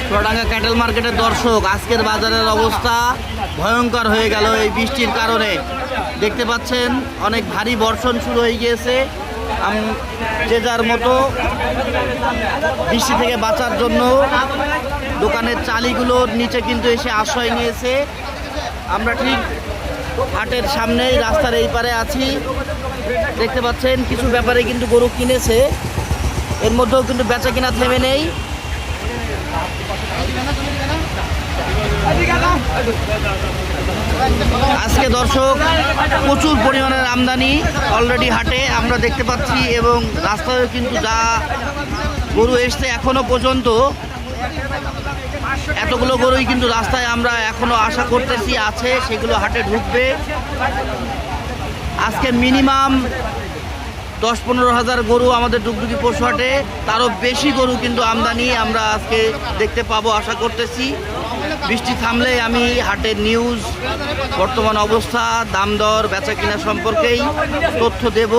Chuadanga cattle মার্কেটের দর্শক, আজকের বাজারের অবস্থা ভয়ঙ্কর হয়ে গেল এই বৃষ্টির কারণে। দেখতে পাচ্ছেন অনেক ভারী বর্ষণ শুরু হয়ে গিয়েছে। যে যার মতো বৃষ্টি থেকে বাঁচার জন্য দোকানের চালিগুলোর নিচে কিন্তু এসে আশ্রয় নিয়েছে। আমরা ঠিক হাটের সামনেই রাস্তার এই পারে আছি। দেখতে পাচ্ছেন কিছু ব্যাপারে কিন্তু গরু কিনেছে, এর মধ্যেও কিন্তু বেচা কিনা থেমে নেই। আজকে দর্শক প্রচুর পরিমাণের আমদানি অলরেডি হাটে আমরা দেখতে পাচ্ছি, এবং রাস্তায় কিন্তু যা গরু এসছে এখনো পর্যন্ত এতগুলো গরুই কিন্তু রাস্তায় আমরা এখনো আশা করতেছি আছে, সেগুলো হাটে ঢুকবে। আজকে মিনিমাম 10-15 হাজার গরু আমাদের ডুগডুগি পশু হাটে, তারও বেশি গরু কিন্তু আমদানি আমরা আজকে দেখতে পাবো আশা করতেছি। বৃষ্টি থামলে আমি হাটের নিউজ, বর্তমান অবস্থা, দাম দর, বেচা কিনা সম্পর্কেই তথ্য দেব।